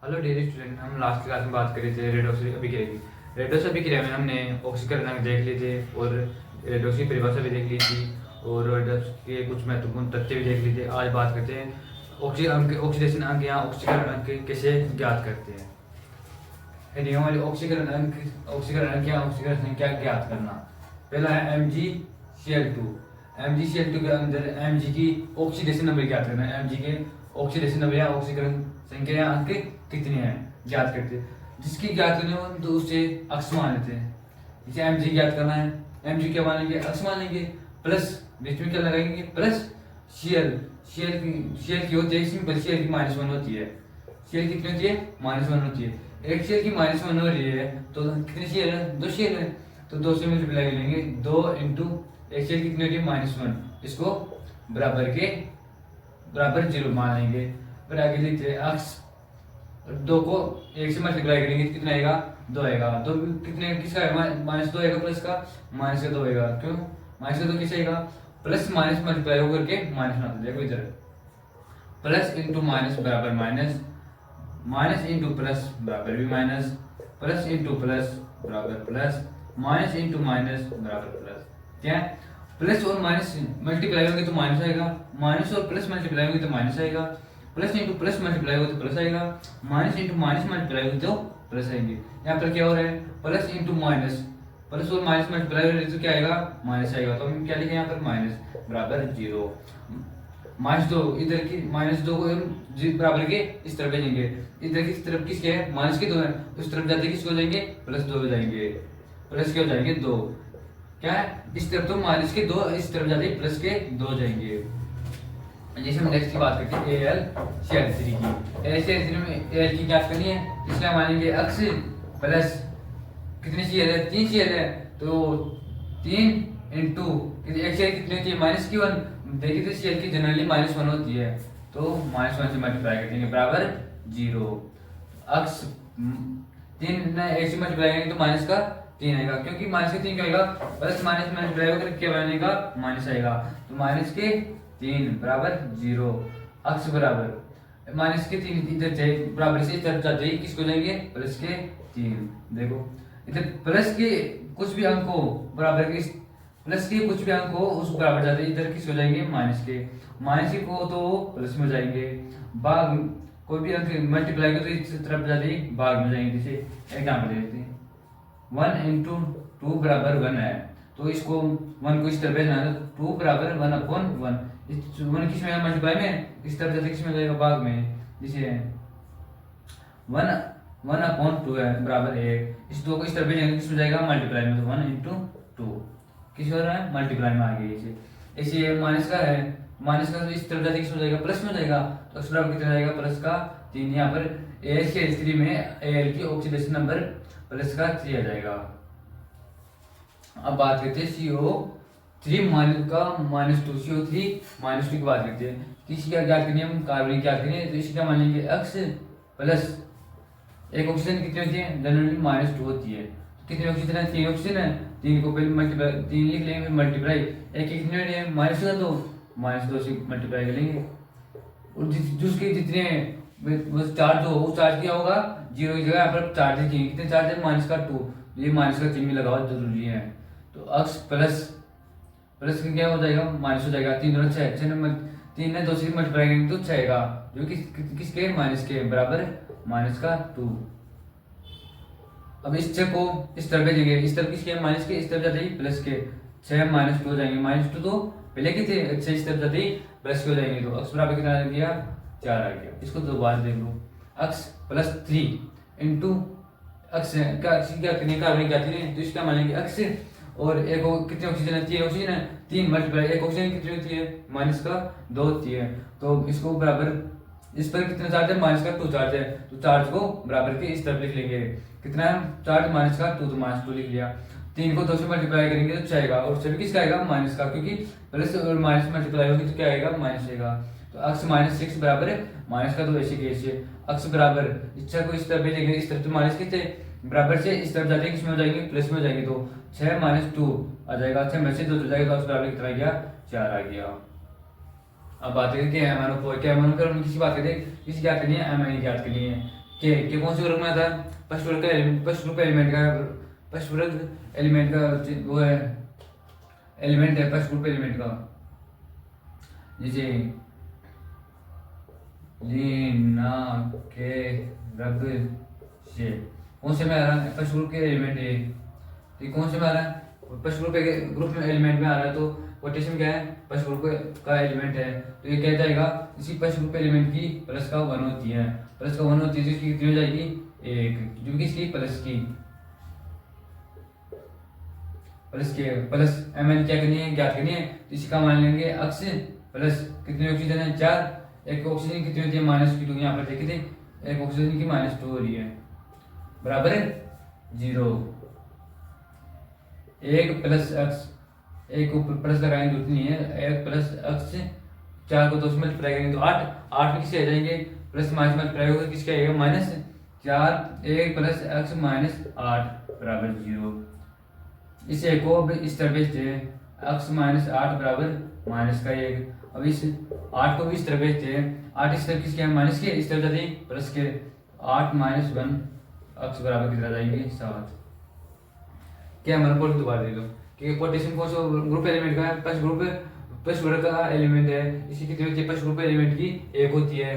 Hello dear student, हम last class में बात कर रहे थे रेडॉक्स अभिक्रिया की। रेडॉक्स अभिक्रिया में हमने ऑक्सीकरण अंग देख लिए थे और रेडॉक्स की परिभाषा भी देख ली थी और रेडॉक्स के कुछ महत्वपूर्ण तथ्य भी देख लिए थे। आज बात करते हैं ऑक्सीडेशन अंग या ऑक्सीकरण अंग कैसे ज्ञात करते हैं। हमारे ऑक्सीकरण अंग या ऑक्सीकरण संख्या ज्ञात करना। पहला है MgCl2। MgCl2 के अंदर Mg की ऑक्सीडेशन नंबर ज्ञात करना है। Mg के ऑक्सीडेशन नंबर या ऑक्सीकरण संख्या या अंक कितने हैं ज्ञात करते हैं। जिसकी ज्ञात करने हो तो उससे अक्स मान लेते हैं। इसे Mg ज्ञात करना है। Mg क्या मान लेंगे? अक्स मान लेंगे, प्लस बीच में क्या लगाएंगे? प्लस Cl की होती है सिंपल, Cl की -1 होती है। Cl कितनी होती है? -1 होती है। एक Cl की -1 हो रही है तो कितने Cl है? 2 Cl है, तो 2 से मल्टीप्लाई करेंगे। 2 इंटू एक Cl कितनी होती है? -1। इसको बराबर 0 मान लेंगे। फिर आगे लिखते हैं अक्स। 2 को 1 से मल्टीप्लाई करेंगे कितना आएगा? 2 आएगा। 2 कितने किसका आएगा? -2 आएगा, प्लस का -2 आएगा। क्यों -2 किस आएगा? प्लस माइनस मल्टीप्लाई होकर के माइनस बना देखो इधर। प्लस इंटू माइनस बराबर माइनस, माइनस इंटू प्लस बराबर भी माइनस, प्लस इंटू प्लस बराबर प्लस, माइनस इंटू माइनस बराबर प्लस। क्या है? प्लस और माइनस मल्टीप्लाई होंगे तो माइनस आएगा, माइनस और प्लस मल्टीप्लाई होंगे तो माइनस आएगा, प्लस इंटू प्लस मल्टीप्लाई हो तो प्लस आएगा, माइनस इंटू माइनस मल्टीप्लाई हो तो प्लस आएंगे। यहाँ पर क्या हो रहा है? प्लस इंटू माइनस, प्लस और माइनस मल्टीप्लाई हो रहा है तो क्या आएगा? माइनस आएगा। तो हम क्या लिखें यहाँ पर? माइनस बराबर 0। -2 इधर की -2 को हम बराबर के इस तरफ भेजेंगे। इधर की तरफ किसके है? माइनस के 2 है, उस तरफ जाते किसको हो जाएंगे? +2 हो जाएंगे। प्लस के हो जाएंगे 2। क्या है? इस तरफ तो माइनस के 2, इस तरफ जाते प्लस के 2 हो जाएंगे। जैसे हम नेक्स्ट की बात करते हैं AlCl3 की। AlCl3 में Al की ज्ञात करनी है, इसलिए मानेंगे अक्स प्लस कितनी Cl है? 3 Cl है, तो 3 इंटू एक Cl कितनी होती है? -1। देखिए तो Cl की जनरली -1 होती है, तो -1 से मल्टीप्लाई कर देंगे बराबर 0। अक्स 3 ना 1 से मल्टीप्लाई करेंगे तो माइनस का 3 आएगा, क्योंकि माइनस के 3 क्या आएगा? प्लस माइनस मल्टीप्लाई होकर क्या बनेगा? माइनस आएगा, तो माइनस के 3 बराबर 0। अक्स बराबर माइनस के 3 इधर जाए बराबर से इस तरफ जाते ही किसको जाएंगे? प्लस के 3। देखो इधर प्लस के कुछ भी अंक हो बराबर के, प्लस के कुछ भी अंक हो उस बराबर जाते ही इधर किस हो जाएंगे? माइनस के को तो प्लस में जाएंगे। भाग कोई भी अंक मल्टीप्लाई करो तो इस तरफ जाते ही भाग में जाएंगे। जैसे एग्जाम्पल दे देते हैं, 1 इंटू 2 बराबर 1 है, तो इसको 1 को इस तरफ भेजना है, तो 2 बराबर 1/1। इस 1 किस में मल्टीप्लाई में, इस तरफ जाते किस में जाएगा? भाग में। जैसे 1/2 है बराबर 1, इस 2 को इस तरफ भेजेंगे किस में जाएगा? मल्टीप्लाई में, तो 1 इंटू 2 किस हो रहा है? मल्टीप्लाई में आ गई। ऐसे माइनस का है, माइनस का तो इस तरफ जाते किस में जाएगा? प्लस में जाएगा, तो अक्स बराबर कितना जाएगा? प्लस का 3। यहाँ पर AlCl3 में Al की ऑक्सीडेशन नंबर प्लस का 3 आ जाएगा। अब बात करते हैं CO3 -2, CO3 -2 की बात करते हैं। किसी का क्या करनी है? हम कार्बन क्या करनी है, तो इसका मान लेंगे अक्स प्लस एक ऑक्सीजन कितनी होती है? जनरली -2 होती है। कितने ऑक्सीजन है? 3 ऑक्सीजन है, 3 को पहले मल्टीप्लाई 3 लिख लेंगे, मल्टीप्लाई एक कितने है? -2 है, तो -2 से मल्टीप्लाई करेंगे। और जिसके जितने चार्ज हो उस चार्ज क्या होगा? 0 की जगह यहाँ पर चार्ज लिखेंगे। कितने चार्ज है? -2, ये माइनस का चिन्ह लगाओ जरूरी है। तो अक्स प्लस का क्या हो जाएगा? माइनस हो जाएगा। 3 और 6, 3 ने 2 से मल्टीप्लाई करेंगे तो 6 आएगा, जो कि किसके? माइनस के बराबर -2। अब इस 6 को इस तरफ भेजेंगे, इस तरफ किसके? माइनस के, इस तरफ जाते ही प्लस के 6 -2 हो जाएंगे। -2 तो पहले के थे, 6 इस तरफ जाते ही प्लस के हो जाएंगे, तो अक्स बराबर कितना आ गया? 4 आ गया। इसको दोबारा देख लो, अक्स प्लस 3 इंटू अक्स क्या करने का तो इसका मानेंगे अक्स, और एक कितने ऑक्सीजन है? 3 ऑक्सीजन है, 3 मल्टीप्लाई एक ऑक्सीजन कितनी होती है? माइनस का 2 होती है, तो इसको बराबर इस पर कितना चार्ज है? -2 चार्ज है, तो चार्ज को बराबर के इस तरफ लिख लेंगे। कितना है चार्ज? -2, तो -2 लिख लिया। 3 को 2 से मल्टीप्लाई करेंगे तो 6 आएगा, और 6 किसका आएगा? माइनस का, क्योंकि प्लस और माइनस मल्टीप्लाई होगी तो क्या आएगा? माइनस आएगा। तो अक्स -6 बराबर माइनस का 2 ऐसे कैसे? अक्स बराबर इच्छा को इस तरफ भेजेंगे, इस तरफ तो माइनस कितने बराबर से इस तरफ जाते किसमें हो जाएंगे? प्लस में हो जाएंगे, तो 6 -2 आ जाएगा। 6 में से 2 जाएगा, तो अक्स बराबर कितना आ गया? 4 आ गया। अब बात करें कि एमएनओ4 क्या एमएनओ4 किसी बात करें, किसी ज्ञात करनी है? एमआई ज्ञात करनी है। के कौन से वर्ग में आता है? फर्स्ट वर्ग का एलिमेंट, फर्स्ट ग्रुप एलिमेंट का, फर्स्ट वर्ग एलिमेंट का वो है, एलिमेंट है फर्स्ट ग्रुप एलिमेंट का। जैसे लीना के रग से कौन से में आ रहा है? फर्स्ट ग्रुप के एलिमेंट है ये कौन से में आ रहा है? फर्स्ट ग्रुप में एलिमेंट में आ रहा है, तो पोटेशियम क्या है? फर्स्ट ग्रुप का एलिमेंट है, तो ये क्या जाएगा? इसी फर्स्ट ग्रुप एलिमेंट की प्लस का वन होती है, प्लस का वन होती है, तो इसकी कितनी हो जाएगी? एक, जो कि इसकी प्लस की प्लस एम एन क्या करनी है? ज्ञात करनी है, तो इसी का मान लेंगे अक्स प्लस कितने ऑक्सीजन है? 4, एक ऑक्सीजन कितनी होती है? -2, यहाँ पर देखे थे, एक ऑक्सीजन की -2 हो रही है, बराबर है 0। एक प्लस अक्स, एक ऊपर प्लस लगाएंगे उतनी है, एक प्लस अक्स 4 को 2 से मल्टीप्लाई करेंगे तो 8, 8 में किससे आ जाएंगे? प्लस माइनस मल्टीप्लाई होगा किसके आएगा? -4, एक प्लस अक्स -8 बराबर 0। इस एक को अब इस तरह भेजते हैं, अक्स -8 बराबर माइनस का 1। अब इस 8 को भी इस तरह भेजते हैं, 8 इस तरफ किसके? माइनस के, इस तरफ जाते हैं प्लस के, 8 - 1 अक्स बराबर कितना जाएंगे? 7। क्या हमारा पॉइंट दोबारा दे दो कि पोटेशियम कौन सा ग्रुप एलिमेंट का है? फर्स्ट वर्ग का एलिमेंट है, इसकी कितनी होती है? फर्स्ट ग्रुप एलिमेंट की एक होती है,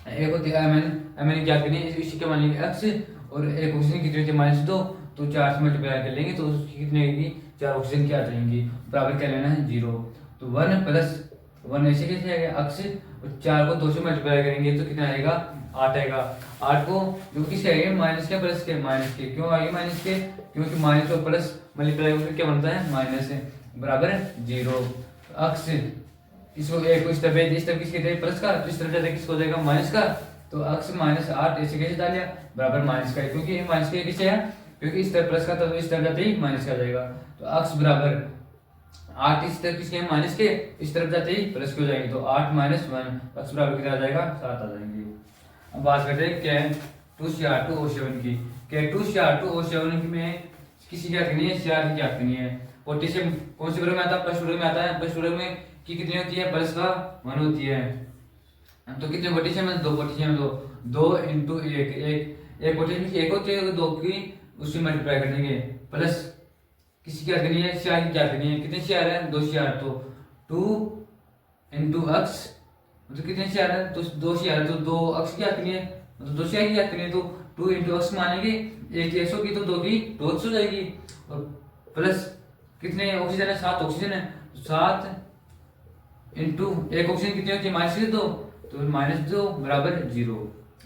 एम एन क्या करनी है? इसी के मान लेंगे एक्स, और एक ऑक्सीजन कितनी होती है? -2, तो 4 से मल्टीप्लाई कर लेंगे तो उसकी कितनी आएगी? 4 ऑक्सीजन क्या आ जाएंगी? बराबर क्या लेना है? 0। तो 1 + 1 ऐसे कैसे आएगा? अक्स, और 4 को 2 से मल्टीप्लाई करेंगे तो कितना आएगा? 8 आएगा। 8 को जो किसके आएगा? माइनस के, प्लस के, माइनस के। क्यों आएगी माइनस के? क्योंकि माइनस और प्लस मल्टीप्लाई होकर क्या बनता है? माइनस है, बराबर 0। अक्स, इसको एक को इस तरफ भेज, इस तरफ किसके थे? प्लस का, तो इस तरफ जाते किसको हो जाएगा? माइनस का, तो अक्स -8 ऐसे कैसे डाल दिया? बराबर माइनस का, क्योंकि माइनस के किससे है? क्योंकि इस तरफ प्लस का था तो इस तरफ जाते ही माइनस का जाएगा, तो अक्स बराबर 8 इस तरफ किसके? माइनस के, इस तरफ जाते ही प्लस के हो जाएंगे, तो 8 - 1 अक्स बराबर कितना आ जाएगा? 7 आ जाएंगे। अब बात करते हैं क्या है? 2Cr2O7 की। क्या 2Cr2O7 में किसी क्या करनी है? Cr की क्या करनी है? पोटेशियम कौन से वर्ग में आता है? फर्स्ट वर्ग में आता है। फर्स्ट वर्ग में की कितनी होती है? प्लस का 1 होती है, तो कितने पोटेशियम है? 2 पोटेशियम, 2 × 1, एक पोटेशियम की एक होती है, 2 की उससे मल्टीप्लाई कर देंगे, प्लस किसी क्या करनी है? Cr की क्या करनी है? कितने Cr है? 2 Cr, तो 2 × अक्स, मतलब कितने Cr है? तो 2 Cr है, तो 2 अक्स की क्या करनी है? मतलब 2 Cr की क्या करनी है? तो 2 × अक्स मानेंगे, एक 100 की तो 2 की 2 हो जाएगी, और प्लस कितने ऑक्सीजन है? 7 ऑक्सीजन है, 7 × एक ऑक्सीजन कितनी होती है? -2, तो -2 बराबर 0।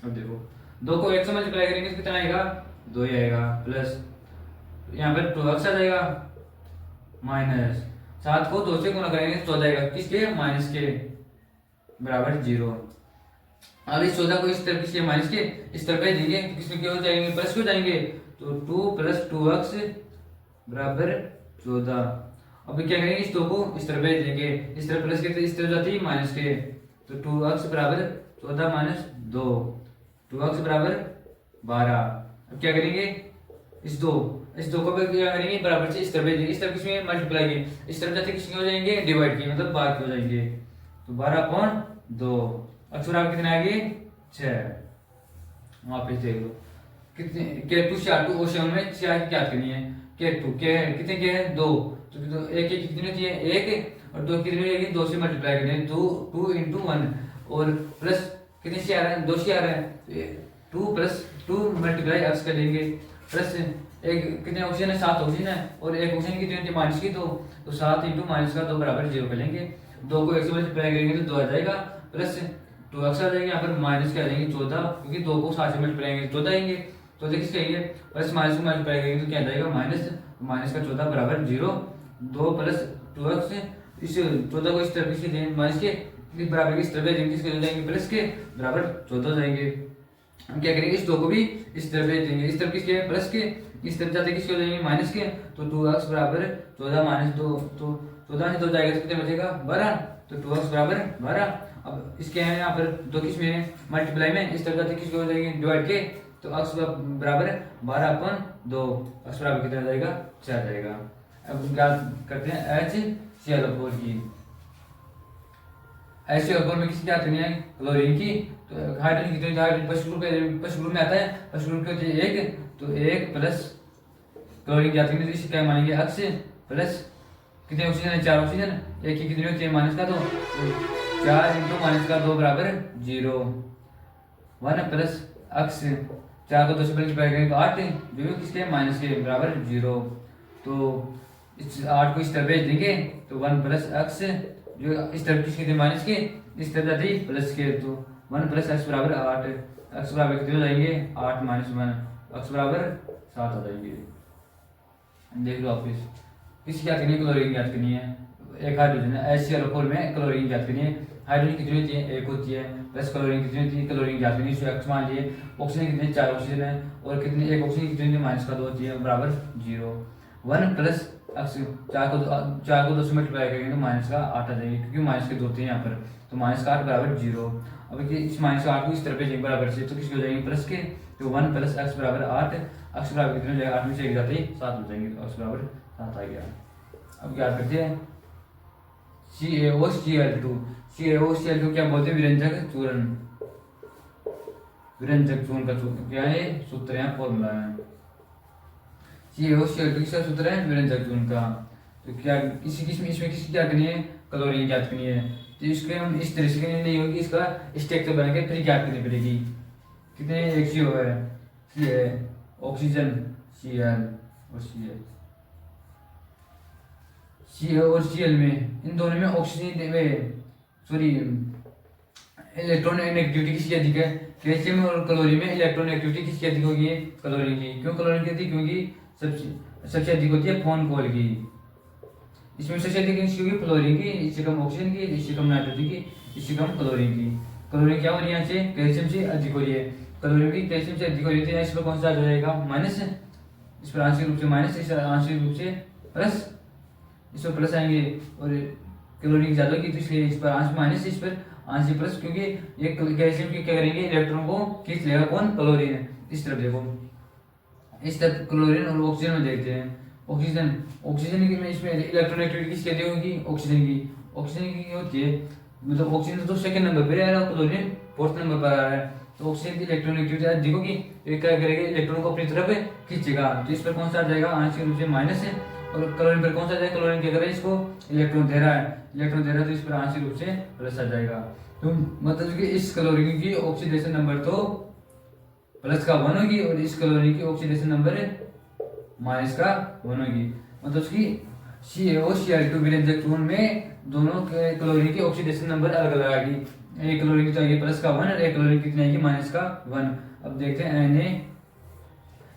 अब देखो 2 को 1 से मल्टीप्लाई करेंगे तो कितना आएगा? 2 ही आएगा, प्लस यहाँ पर 2x आ जाएगा, माइनस 7 को 2 से गुणा करेंगे तो 14 आएगा, किसके? माइनस के, बराबर 0। अब इस 14 को इस तरफ किसके? माइनस के, इस तरफ भेज देंगे तो किसमें क्या हो जाएंगे? प्लस हो जाएंगे, तो 2 + 2x बराबर 14। अब क्या करेंगे? इस 2 को इस तरफ भेज देंगे, इस तरफ प्लस के तो इस तरफ जाते ही माइनस के, तो 2x बराबर 14 - 2, 2x बराबर 12। अब क्या करेंगे? इस दो को भी क्या करेंगे? बराबर से इस तरफ भेजेंगे, इस तरफ किसमें? मल्टीप्लाई के, इस तरफ जाते किसमें हो जाएंगे? डिवाइड के, मतलब बाहर के हो जाएंगे, तो 12/2 अक्स बराबर कितने आएंगे? 6। वापिस देख लो कितने के 2Cr2O7 में Cr की क्या करनी है? K2 के कितने के हैं? 2, तो एक कितनी होती है? 1, और 2 कितनी हो जाएगी? 2 से मल्टीप्लाई करें, 2 × 1, और प्लस कितने Cr है? 2 Cr है, 2 + 2 मल्टीप्लाई अक्स कर लेंगे, प्लस एक कितने ऑक्सीजन है? 7 ऑक्सीजन है, और एक ऑक्सीजन कितनी होती है? माइनस की 2, तो 7 × -2 बराबर 0 कर लेंगे, 2 को 1 से मल्टीप्लाई करेंगे तो 2 आ जाएगा, प्लस 2x आ जाएंगे, यहाँ पर माइनस के आ जाएंगे 14, क्योंकि 2 को 7 से मल्टीप्लाई करेंगे 14 आएंगे, तो किसके आएंगे? प्लस माइनस को मल्टीप्लाई करेंगे तो क्या आ जाएगा? माइनस का 14 बराबर 0। 2 + 2x, इस 14 को इस तरफ किसके देंगे? माइनस के, बराबर इस तरफ देंगे, किसके हो जाएंगे? प्लस के, बराबर 14 हो जाएंगे। हम क्या करेंगे? इस 2 को भी इस तरफ भेज देंगे, इस तरफ किसके? प्लस के, इस तरफ जाते किसके हो जाएंगे? माइनस के, तो 2x बराबर 14 - 2, तो 14 से 2 जाएगा तो कितने बचेगा? 12, तो 2x बराबर 12। अब इसके हैं यहाँ पर 2 किस में है? मल्टीप्लाई में, इस तरफ जाते किसके हो जाएंगे? डिवाइड के, तो x बराबर 12/2, x बराबर कितना जाएगा? 4 जाएगा। अब बात करते हैं HCl4 की। HCl4 में किसकी क्या करनी है? क्लोरीन की, तो हाइड्रोजन कितने, हाइड्रोजन फर्स्ट ग्रुप में आता है, फर्स्ट ग्रुप क्या होती है एक, तो एक प्लस क्लोरीन ज्ञात करेंगे तो इसे क्या मानेंगे अक्स प्लस कितने ऑक्सीजन है, 4 ऑक्सीजन, एक की कितनी होती है माइनस का 2, तो 4 इंटू माइनस का 2 बराबर 0, 1 प्लस अक्स 4 को 2 से मल्टीप्लाई करेंगे तो 8, जो है किसके माइनस के बराबर 0, तो इस 8 को इस तरफ भेज देंगे तो 1 प्लस अक्स जो इस तरफ किसके थे माइनस के, इस तरफ जाती प्लस के, तो 1 प्लस अक्स बराबर 8, अक्स बराबर कितने हो जाएंगे 8 माइनस 1, अक्स बराबर 7 हो जाएंगे। देख लो आप किसी क्या करनी है, क्लोरीन ज्ञात करनी है, एक हाइड्रोजन है HCl4 में क्लोरीन ज्ञात करनी है, हाइड्रोजन कितनी होती है एक होती है, प्लस क्लोरीन कितनी होती है, क्लोरीन ज्ञात करनी है, एक्स मान लिए, ऑक्सीजन कितने 4 ऑक्सीजन है और कितनी एक ऑक्सीजन कितनी होती है माइनस का 2 होती है बराबर 0, 1 प्लस अक्स 4 को 2 से मल्टीप्लाई करेंगे तो माइनस का 8 आ जाएंगे, क्योंकि माइनस के 2 थे यहाँ पर, तो माइनस का 8 बराबर 0। अब इस माइनस का 8 को इस तरफ भेजेंगे बराबर से, तो किसके हो जाएंगे प्लस के, तो 1 प्लस अक्स बराबर 8, अक्स बराबर कितने हो जाएगा 8 में से 1 जाते ही 7 हो जाएंगे, तो अक्स बराबर 7 आ गया। अब क्या करते हैं CaOCl2, CaOCl2 क्या बोलते हैं विरंजक चूर्ण, विरंजक चूर्ण का क्या है सूत्र है, फॉर्मूला है, CaOCl2 किसका सूत्र है विरंजक चूर्ण का, तो क्या इसमें किसकी क्या करनी है क्लोरीन ज्ञात करनी है, तो इसके हम इस तरह से नहीं होगी, इसका स्ट्रक्चर बना के फिर ज्ञात करनी पड़ेगी, कितने एक सी हो है सी है ऑक्सीजन Cl और Cl और Cl में इन दोनों में ऑक्सीजन में सॉरी इलेक्ट्रॉन नेगेटिविटी किसकी अधिक है, कैल्शियम और क्लोरीन में इलेक्ट्रॉन नेगेटिविटी किसकी अधिक होगी क्लोरीन की, क्यों क्लोरीन की अधिक, क्योंकि सबसे अधिक होती है फोन कॉल की, इसमें सबसे अधिक किसकी होगी क्लोरीन की, इससे कम ऑक्सीजन की, इससे कम नाइट्रोजन की, इससे कम क्लोरीन की, क्लोरीन क्या हो रही है यहाँ से कैल्शियम से अधिक हो रही है, क्लोरीन की कैल्शियम से अधिक हो रही है, इस पर कौन सा हो जाएगा माइनस, इस पर आंशिक रूप से माइनस, इस आंशिक रूप से प्लस, इस पर प्लस आएंगे और क्लोरीन की ज्यादा होगी तो इसलिए इस पर आंशिक माइनस, इस पर आंशिक प्लस, क्योंकि ये कैल्शियम की क्या करेंगे इलेक्ट्रॉन को खींच लेगा कौन क्लोरीन, इस तरफ देखो इस तरफ क्लोरीन और ऑक्सीजन में देखते हैं, ऑक्सीजन की में इसमें इलेक्ट्रॉन नेगेटिविटी किसकी अधिक होगी ऑक्सीजन की होती है, मतलब ऑक्सीजन तो सेकंड नंबर पर आ रहा है, क्लोरीन फोर्थ नंबर पर आ रहा है, तो ऑक्सीजन की इलेक्ट्रॉन नेगेटिविटी अधिक होगी, ये क्या करेगा इलेक्ट्रॉन को अपनी तरफ खींचेगा, तो इस पर कौन सा आ जाएगा आंशिक रूप से माइनस है, और क्लोरीन पर कौन सा जाएगा, क्लोरीन क्या करे इसको इलेक्ट्रॉन दे रहा है तो इस पर आंशिक रूप से प्लस आ जाएगा, तो मतलब कि इस क्लोरीन की ऑक्सीडेशन नंबर तो प्लस का 1 होगी और इस क्लोरीन की ऑक्सीडेशन नंबर माइनस का 1 होगी, मतलब कि CaOCl2 विरंजक चूर्ण में दोनों क्लोरीन की ऑक्सीडेशन नंबर अलग अलग आएगी, एक क्लोरीन की चाहिए प्लस का 1 और एक क्लोरीन कितनी आएगी माइनस का 1। अब देखते हैं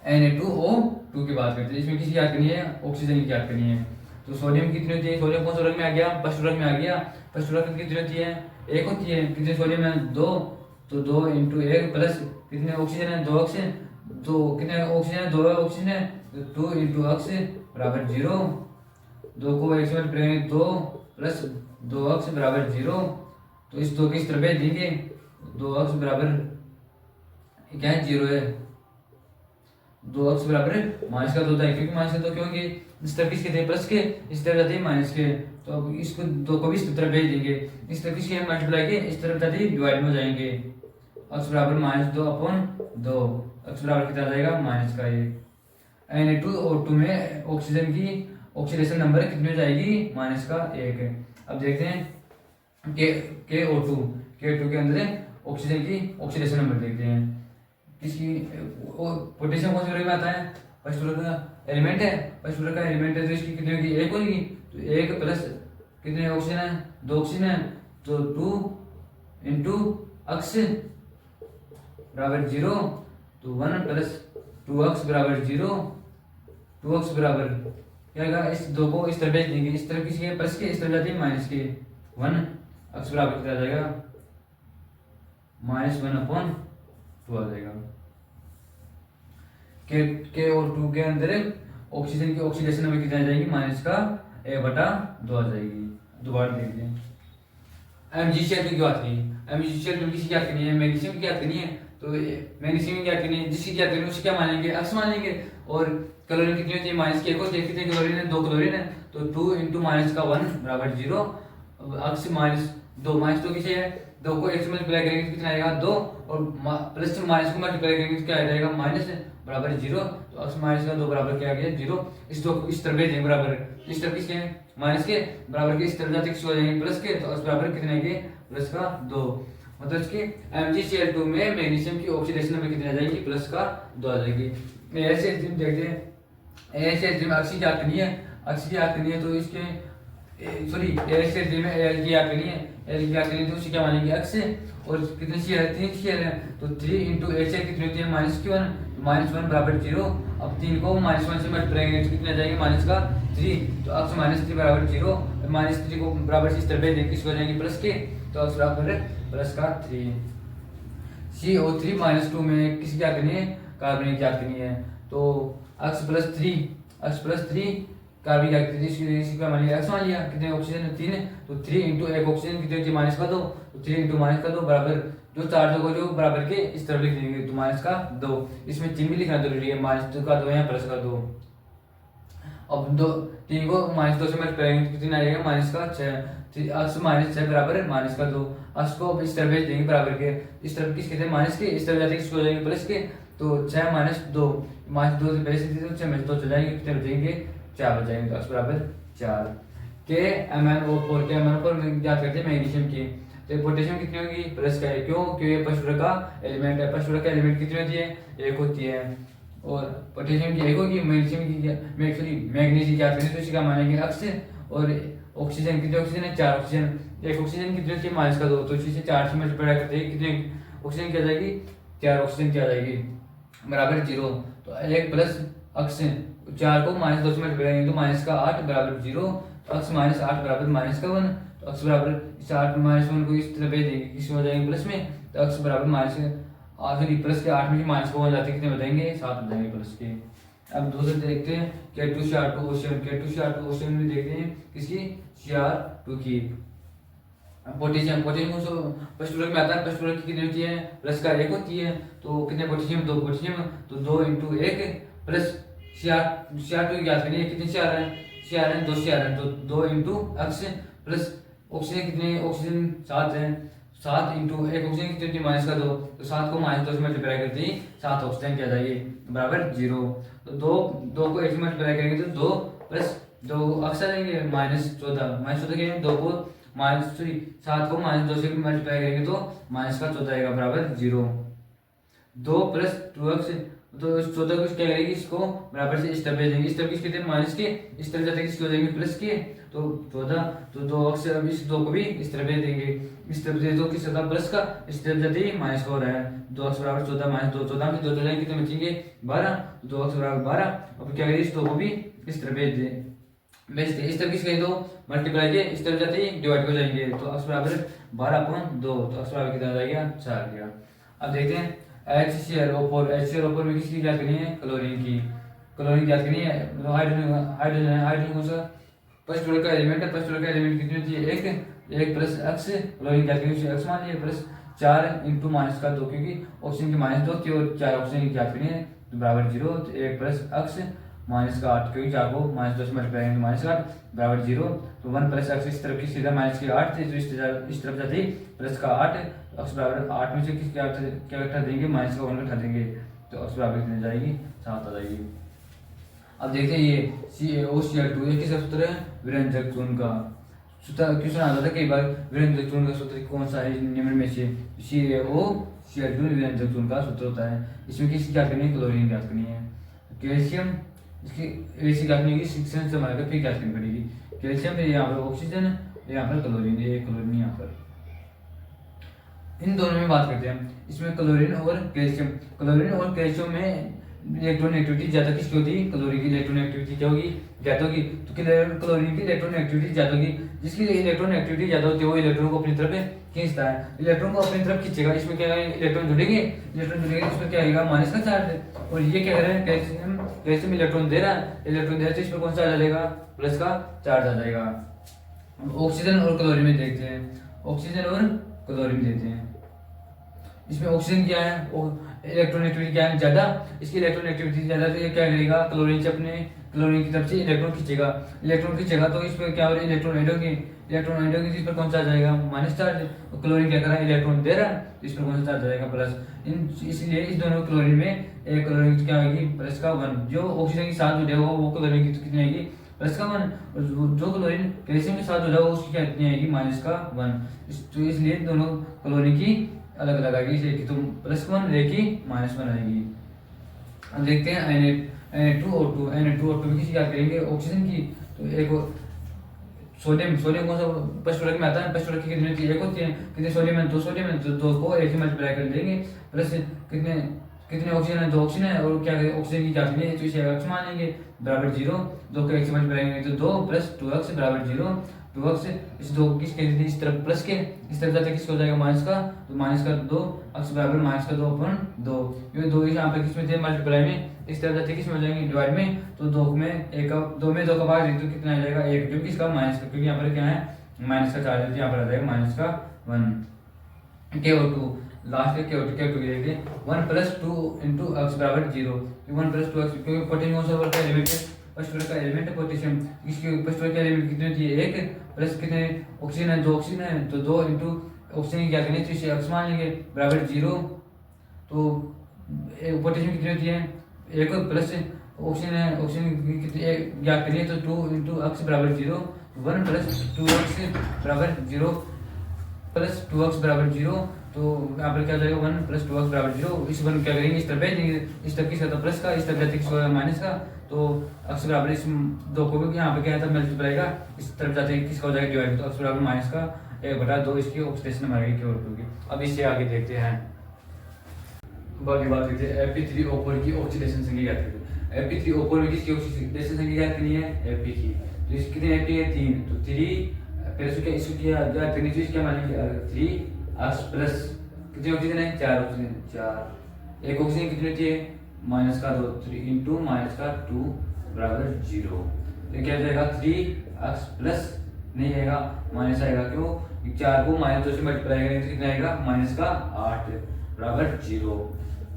Na2O2 की बात करते हैं, इसमें किसी याद करनी है ऑक्सीजन की याद करनी है, तो सोडियम कितनी होती है, सोडियम कौन सा रंग में आ गया फर्स्ट रंग में आ गया, फर्स्ट रंग कितनी होती है एक होती है, कितने सोडियम है 2, तो 2 इंटू 1 प्लस कितने ऑक्सीजन है 2 ऑक्सीजन, तो कितने ऑक्सीजन है 2 ऑक्सीजन है, तो 2 इंटू अक्स बराबर 0, 2 को 1 से मल्टीप्लाई 2 प्लस 2 अक्स बराबर 0, तो इस 2 की इस तरफ भेज देंगे 2 अक्स बराबर क्या है 0 है, 2 अक्स बराबर माइनस का 2 था, क्योंकि माइनस का 2 क्योंकि इस तरफ किसके थे प्लस के, इस तरफ जाते हैं माइनस के, तो अब इसको 2 को भी इस तरफ भेज देंगे, इस तरफ किसके मल्टीप्लाई के इस तरफ जाते ही डिवाइड में हो जाएंगे, अक्स बराबर -2/2, अक्स बराबर कितना जाएगा माइनस का 1। Na2O2 में ऑक्सीजन की ऑक्सीडेशन नंबर कितनी हो जाएगी माइनस का 1। अब देखते हैं KO2 के अंदर ऑक्सीजन की ऑक्सीडेशन नंबर देखते हैं, किसकी पोटेशियम कौन से ग्रुप में आता है फर्स्ट ग्रुप का एलिमेंट है, फर्स्ट ग्रुप का एलिमेंट है तो इसकी कितनी होगी 1 होगी, तो 1 प्लस कितने ऑक्सीजन है 2 ऑक्सीजन है, तो 2 इंटू अक्स बराबर 0, तो 1 प्लस 2 अक्स बराबर 0, 2 अक्स बराबर क्या होगा इस 2 को इस तरफ भेज देंगे, इस तरफ किसी के प्लस के इस तरफ जाते हैं माइनस के 1, अक्स बराबर कितना आ जाएगा -1/2 आ जाएगा। के और 2 के अंदर ऑक्सीजन की ऑक्सीडेशन नंबर कितना आ जाएगी माइनस का 1/2 आ जाएगी। दोबारा देखते हैं MgCl2 की बात की, MgCl2 किसी क्या करनी है मैग्नीशियम की क्या करनी है, तो मैग्नीशियम की क्या करनी है जिसकी क्या करनी है उसकी क्या मानेंगे अक्स मानेंगे, और क्लोरीन कितनी होती है माइनस की 1 होती है, कितने क्लोरीन है 2 क्लोरीन है, तो 2 इंटू माइनस का 1 बराबर 0, अक्स -2 -2 किसे है 2 को 1 से मल्टीप्लाई करेंगे तो कितना आएगा 2, और प्लस से माइनस को मल्टीप्लाई करेंगे तो क्या आ जाएगा माइनस बराबर 0। तो x माइनस का 2 बराबर क्या आ गया 0। इस 2 को इस तरफ भेजेंगे बराबर, इस तरफ किसके माइनस के बराबर के, इस तरफ जाते किसको हो जाएंगे प्लस के, तो x बराबर कितने आएंगे प्लस का 2। मतलब इसकी MgCl2 में मैग्नीशियम की ऑक्सीडेशन नंबर कितनी आ जाएगी प्लस का 2 आ जाएगी। ऐसे देखते हैं, ऐसे अक्सी क्या करनी है, अक्सी क्या करनी है, तो इसके सॉरी ऐसे में एल की क्या करनी है, एल की क्या करनी है, तो उसे क्या मानेंगे अक्स, और कितने शेयर है 3 शेयर है, तो 3 इंटू एच कितनी होती है -1, -1 बराबर 0। अब 3 को -1 से मल्टीप्लाई करेंगे तो कितने आ जाएंगे माइनस का 3, तो अक्स -3 बराबर 0, -3 को बराबर से इस तरफ भेज देंगे किसको हो जाएंगे प्लस के, तो अक्स बराबर प्लस का 3। CO3 -2 में किसी क्या करनी है, कार्बन क्या करनी है, तो x प्लस 3 कार्बन क्या करनी है, इसी का मान लिया x मान लिया, कितने ऑक्सीजन 3 है, तो 3 इंटू एक ऑक्सीजन कितने होती है माइनस का 2, तो 3 इंटू माइनस का 2 बराबर जो चार्ज होगा जो बराबर के इस तरफ लिख देंगे, तो माइनस का 2, इसमें चिन्ह भी लिखना जरूरी है, -2 का 2 है प्लस का 2। अब 3 को -2 से मल्टीप्लाई करेंगे तो कितना आएगा माइनस का 6, x -6 बराबर माइनस का 2। x को अब इस तरफ भेज देंगे बराबर के, इस तरफ किसके थे माइनस के, इस तरफ जाते किसको हो जाएंगे प्लस के, तो 6 -2 -2 से पहले से तो 6 में 2 चल जाएंगे, कितने बचेंगे 4 बचेंगे, तो x बराबर 4। के MnO4 के MnO4 याद करते हैं मैग्नीशियम की, तो पोटेशियम कितनी होगी प्लस का है, क्यों क्योंकि ये पशुरा का एलिमेंट है, पशुरा का एलिमेंट कितनी होती है 1 होती है, और पोटेशियम की 1 होगी, मैग्नीशियम की मैग्नीशियम क्या करें तो इसी का मानेंगे अक्स, और ऑक्सीजन कितने ऑक्सीजन है 4 ऑक्सीजन, एक ऑक्सीजन कितनी होती है माइनस का 2, तो इसी से 4 से मल्टीप्लाई करते हैं कितने ऑक्सीजन क्या जाएगी 4 ऑक्सीजन क्या जाएगी बराबर 0। तो एक प्लस अक्स 4 को -2 से मल्टीप्लाई करेंगे तो माइनस का 8 बराबर 0, तो अक्स -8 बराबर माइनस का 1, तो अक्स बराबर इस 8 में -1 को इस तरह भेज देंगे किस में हो जाएंगे प्लस में, तो अक्स बराबर सॉरी प्लस के 8 में माइनस को 1 जाते कितने हो जाएंगे 7 हो जाएंगे प्लस के। अब दूसरे देखते हैं K2Cr2 ओशन, K2Cr2 ओशन में देखते हैं किसकी Cr2 की। पोटेशियम पोटेशियम पश्चुरक में आता है, पश्चुरक की कितनी होती है प्लस का 1 होती है, तो कितने पोटेशियम 2 पोटेशियम, तो 2 इंटू 1 प्लस Cr2 की याद करिए कितने Cr है 2 Cr है, तो 2 इंटू x प्लस ऑक्सीजन कितने ऑक्सीजन 7 है, 7 इंटू एक ऑक्सीजन कितनी होती है माइनस का 2, तो 7 को -2 से मल्टीप्लाई करते ही 7 ऑक्सीजन क्या जाएगी बराबर 0। तो 2 को 1 से मल्टीप्लाई करेंगे तो 2 प्लस 2 अक्स आ जाएंगे -14 के 2 को सॉरी 7 को -2 से मल्टीप्लाई करेंगे तो माइनस का 14 आएगा बराबर 0। 2 प्लस 2x, तो 14 को क्या करेंगे इसको बराबर से इस तरफ भेजेंगे, इस तरफ किसके थे माइनस के, इस तरफ जाते किसके हो जाएंगे प्लस के, तो 14, तो 2x अब इस 2 को भी इस तरफ भेज देंगे, इस तरफ से 2 किस तरफ प्लस का, इस तरफ जाते ही माइनस का हो रहा है, 2x बराबर 14 -2 14 में 2 चलेंगे कितने बचेंगे 12, 2x बराबर 12। अब क्या करेंगे इस 2 को भी इस तरफ भेज भेजते इस तरफ किसके तो मल्टीप्लाई के इस तरफ जाते ही डिवाइड हो जाएंगे, तो x बराबर 12/2, तो x बराबर कितना आ जाएगा 4 आ गया। अब देखते हैं HClO4 में किसकी याद करनी है क्लोरीन की, क्लोरीन याद करनी है, हाइड्रोजन कौन सा फर्स्ट का एलिमेंट है, फर्स्ट का एलिमेंट कितनी होती है 1 प्लस x, क्लोरीन याद करनी है x मान लिया प्लस 4 इंटू माइनस का 2, क्योंकि ऑक्सीजन की -2 थी और 4 ऑक्सीजन की याद करनी है तो बराबर 0, तो 1 प्लस x माइनस का 8, क्योंकि 4 को -2 से मल्टीप्लाई करेंगे माइनस का 8 बराबर 0, तो 1 प्लस x इस तरफ की सीधा माइनस की 8 थे, तो इस तरफ जाते ही प्लस का 8, x बराबर 8 में से किस क्या घटा देंगे माइनस का 1 घटा देंगे, तो x बराबर कितनी जाएगी 7 आ जाएगी। अब देखते हैं ये CaOCl2 ये किसका सूत्र है विरंजक चूर्ण का सूत्र, क्वेश्चन आता था कई बार विरंजक चूर्ण का सूत्र कौन सा है निम्न में से, CaOCl2 विरंजक चूर्ण का सूत्र होता है, इसमें किसकी क्या करनी है क्लोरीन याद करनी है, कैल्शियम इसकी ऐसी क्या करनी है 6 से हमारे फिर क्या करनी पड़ेगी, कैल्शियम यहाँ पर ऑक्सीजन यहाँ पर क्लोरीन, ये क्लोरीन यहाँ पर, इन दोनों में बात करते हैं, इसमें क्लोरीन और कैल्शियम में इलेक्ट्रॉन एक्टिविटी ज्यादा किसकी होती है क्लोरीन की इलेक्ट्रॉन एक्टिविटी क्या होगी ज्यादा होगी, तो क्लोरीन की इलेक्ट्रॉन एक्टिविटी ज्यादा होगी, जिसकी इलेक्ट्रॉन एक्टिविटी ज्यादा होती है वो इलेक्ट्रॉन को अपनी तरफ खींचता है, इलेक्ट्रॉन को अपनी तरफ खींचेगा, इसमें क्या इलेक्ट्रॉन जुड़ेंगे इसमें क्या आएगा माइनस का चार्ज, और ये क्या कर रहा है कैल्शियम इलेक्ट्रॉन दे रहा है तो इसमें कौन सा आ जाएगा प्लस का चार्ज आ जाएगा। ऑक्सीजन और क्लोरीन में देखते हैं, ऑक्सीजन और क्लोरीन देते हैं, इसमें ऑक्सीजन क्या है इलेक्ट्रॉन एक्टिविटी क्या है ज्यादा, इसकी इलेक्ट्रॉन एक्टिविटी ज्यादा, तो ये क्या करेगा क्लोरीन से अपने क्लोरीन की तरफ से इलेक्ट्रॉन खींचेगा तो इस पर क्या हो रहा है, इलेक्ट्रॉन आइडो की इस पर कौन सा आ जाएगा, माइनस चार्ज। तो क्लोरीन क्या कर रहा है, इलेक्ट्रॉन दे रहा है, तो इस पर कौन सा चार्ज आएगा, प्लस। इसलिए इस दोनों क्लोरीन में एक क्लोरीन की क्या आएगी, प्लस का 1। जो ऑक्सीजन के साथ जुड़े हुआ वो क्लोरीन की कितनी आएगी, प्लस का 1। और जो क्लोरीन कैल्शियम के साथ जुड़ा हुआ उसकी क्या कितनी आएगी, माइनस का 1। तो इसलिए दोनों क्लोरीन की अलग अलग आएगी, इसलिए तो प्लस 1 की माइनस 1 आएगी। अब देखते हैं Na2O2 में किसी क्या करेंगे, ऑक्सीजन की। तो एक सोडियम कौन सा फर्स्ट प्रोडक्ट में आता है, फर्स्ट प्रोडक्ट की कितनी चीज एक होती है, कितने सोडियम है, 2 सोडियम है, तो 2 को एक ही मल्टीप्लाई कर देंगे, प्लस कितने ऑक्सीजन है, 2 ऑक्सीजन है, और क्या ऑक्सीजन की क्या है, तो इसे x मान लेंगे बराबर 0। 2 को x से मल्टीप्लाई करेंगे तो 2 प्लस 2x बराबर 0। 2x इस 2 किसके इस तरफ प्लस के, इस तरफ जाते किसको हो जाएगा, माइनस का, तो माइनस का 2 x बराबर माइनस का 2/2। ये 2 यहाँ पे किस में थे, मल्टीप्लाई में, इस तरफ जाते किस में हो जाएंगे, डिवाइड में। तो 2 में 2 का भाग तो कितना आ जाएगा, 1, क्योंकि इसका माइनस का, क्योंकि यहाँ पर क्या है, माइनस का चार्ज है, तो यहाँ पर आ जाएगा माइनस का 1। KO2 लास्ट में KO2 की देखिए 1 + 2 × x बराबर 0। 1 + 2x, क्योंकि पोटेशियम कौन सा का एलिमेंट है, फर्स्ट ऑर्डर का एलिमेंट है पोटेशियम। इसकी फर्स्ट ऑर्डर का एलिमेंट कितने होती है, 1, प्लस कितने ऑक्सीजन है, 2 ऑक्सीजन है, तो 2 × ऑक्सीजन क्या करेंगे, तो इसे x मान लेंगे बराबर 0। तो पोटेशियम कितनी होती है, 1, प्लस ऑक्सीजन है, ऑक्सीजन कितनी ज्ञात करिए, तो 2 × x बराबर 0। 1 + 2x बराबर 0 प्लस 2x बराबर 0। तो यहाँ पर क्या हो जाएगा, 1 + 2x बराबर 0। इस 1 क्या करेंगे, इस तरफ भेज देंगे, इस तरफ किसका, तो प्लस का, इस तरफ जाते किसका, माइनस का। तो x बराबर इस 2 को भी यहाँ पे क्या है, मल्टीप्लाई का, इस तरफ जाते किसका हो जाएगा, डिवाइड। तो x बराबर माइनस का 1/2 इसकी ऑक्सीडेशन हमारी KO2 की। अब इससे आगे देखते हैं, बाकी बात करते हैं Fe3O4 की ऑक्सीडेशन संख्या ज्ञात करते हैं। Fe3O4 में किसकी ऑक्सीडेशन संख्या ज्ञात करनी है, Fe की। तो इस कितने Fe है, 3, तो 3 फिर इसको क्या ज्ञात करनी चाहिए, क्या मानेंगे 3x प्लस कितने ऑक्सीजन है, 4 ऑक्सीजन, 4 एक ऑक्सीजन कितनी होती है, माइनस का 2, 3 × माइनस का 2 बराबर 0। तो क्या जाएगा, 3x प्लस नहीं आएगा, माइनस आएगा, क्यों, 4 को -2 से मल्टीप्लाई करेंगे तो कितना आएगा, माइनस का 8 बराबर 0।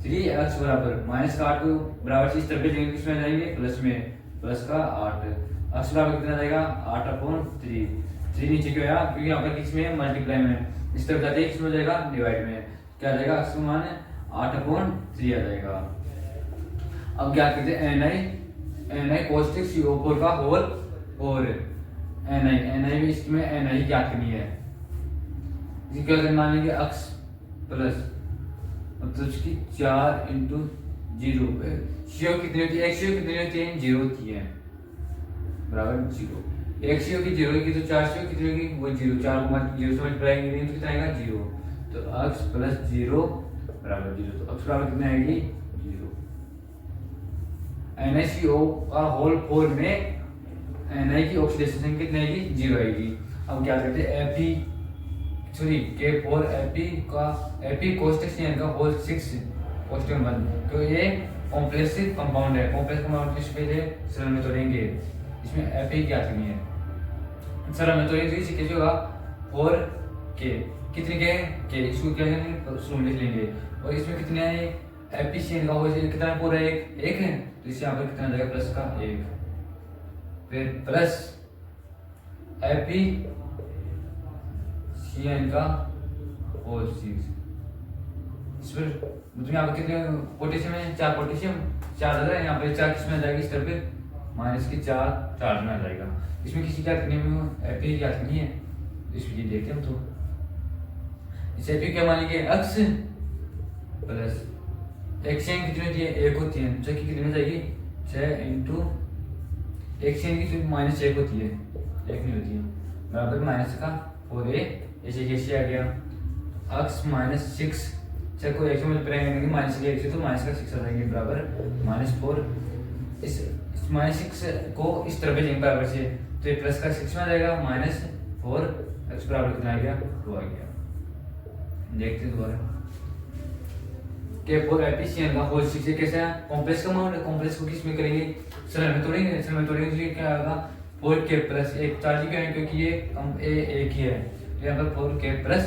3x बराबर माइनस का 8 को बराबर से इस तरफ भेजेंगे, किसमें आ जाएंगे, प्लस में, प्लस का 8। x बराबर कितना जाएगा, 8/3। 3 नीचे क्यों आया, क्योंकि यहाँ पर किस में, मल्टीप्लाई में, इस तरफ जाते हैं किसमें हो जाएगा, डिवाइड में। क्या आ जाएगा, x का मान 8/3 आ जाएगा। अब क्या करते हैं, Ni caustic CO4 का होल, और Ni में इसमें Ni ज्ञात करनी है। इसी क्या मान लेंगे, x प्लस मतलब इसकी 4 × 0, CO कितनी होती है, एक CO कितनी होती है, 0 होती है, बराबर 0। एक CO की 0 की, तो 4 CO कितनी होगी, वो 0, 4 को 0 से मल्टीप्लाई करेंगे तो कितना आएगा, 0। तो x + 0 बराबर 0, तो x बराबर कितनी आएगी, 0। NaCO का होल 4 में Na की ऑक्सीडेशन संख्या कितनी आएगी, 0 आएगी। अब क्या करते हैं, Fe caustic का होल 6 क्वेश्चन 1, तो ये कॉम्प्लेक्स कंपाउंड है। कॉम्प्लेक्स कंपाउंड किस पे है, सरल में तोड़ेंगे, इसमें Fe क्या करनी है, सरल में तोड़ेंगे तो इसे कैसे होगा, 4k कितने के, इसको क्या करेंगे, शुरू में लिख लेंगे। और इसमें कितने है, एफिशिएंट का होल कितना पूरा, 1 है, तो इससे यहाँ पर कितना जाएगा, प्लस का 1, फिर प्लस एफिशिएंट का होल 6। इस पर मतलब यहाँ पर कितने पोटेशियम है, 4 पोटेशियम, 4 आ जाएगा, यहाँ पे 4 किस में आ जाएगी, इस तरफ पे माइनस की 4 चार्ज में आ जाएगा। इसमें किसी क्या करने में एफी क्या करनी है, इसमें ये देखते हैं हम। तो इस एफी क्या मानेंगे, x प्लस एक्सचेंज कितनी होती है, 1 होती है, तो कितनी हो जाएगी, 6 × एक्सचेंज की -1 होती है, 1 नहीं होती है, बराबर माइनस का 4a, ऐसे कैसे आ गया, x - 6, 6 को 1 से मल्टीप्लाई करेंगे, माइनस के 1 से, तो माइनस का 6 आ जाएंगे, बराबर -4। इस -6 को इस तरफ भेजेंगे बराबर से, तो ये प्लस का 6 में आ जाएगा, -4, x बराबर कितना आ गया, 2 आ गया। देखते हैं दोबारा, K4 एफिशिएंट का होल 6 कैसा है, कॉम्प्लेक्स कंपाउंड है, कॉम्प्लेक्स को किस में करेंगे, सरल में तोड़ेंगे, सरल में तोड़ेंगे तो ये क्या आएगा, 4k प्लस 1, चार्ज क्यों है, क्योंकि ये एक ही है, तो यहाँ पर 4k प्लस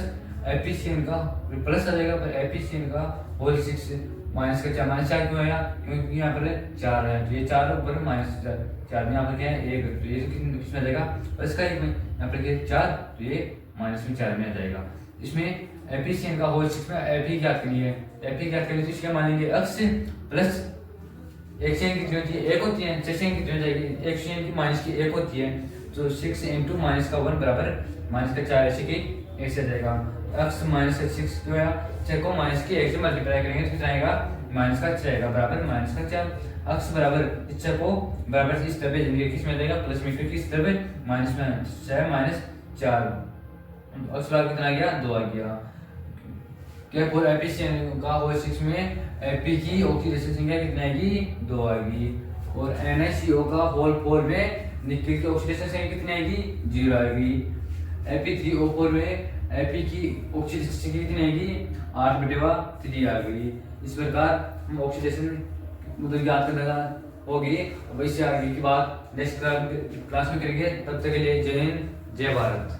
एफिशिएंट का प्लस आ जाएगा, पर एफिशिएंट का होल 6 माइनस का 4 -4 क्यों आया, क्योंकि यहाँ पर 4 है, तो ये 4 ऊपर -4 में यहाँ पर क्या है 1, तो ये किस में आ जाएगा प्लस का 1 में, यहाँ पर क्या 4, तो ये -4 में आ जाएगा। इसमें एफिशिएंट का होल 6 में एफी ज्ञात करनी है, एफी ज्ञात करनी तो इसका मानेंगे x प्लस एक्सचेंज कितनी होती है 1 होती है, सेक्शन कितनी हो जाएगी एक्सचेंज की माइनस की 1 होती है, तो 6 इंटू माइनस का 1 बराबर माइनस का 4 ऐसे की 1 से जाएगा। x माइनस का 6 जो है 6 को माइनस की 1 से मल्टीप्लाई करेंगे तो कितना आएगा माइनस का 6 आएगा बराबर माइनस का 4। x बराबर इस 6 को बराबर इस तरह भेजेंगे किस में जाएगा प्लस में, क्योंकि इस तरह माइनस में 6 -4, x बराबर कितना आ गया 2 आ गया। क्या पूरा एफिशिएंट का होल 6 में एपी की ऑक्सीडेशन संख्या कितनी आएगी 2 आएगी, और NaCO का होल 4 में निकेल की ऑक्सीडेशन संख्या कितनी आएगी 0 आएगी। Fe3O4 में एपी की ऑक्सीडेशन संख्या कितनी आएगी 8/3 आ गई। इस प्रकार हम ऑक्सीडेशन मतलब याद करना होगी। अब इससे आगे की बात नेक्स्ट क्लास में करेंगे, तब तक के लिए जय हिंद जय भारत।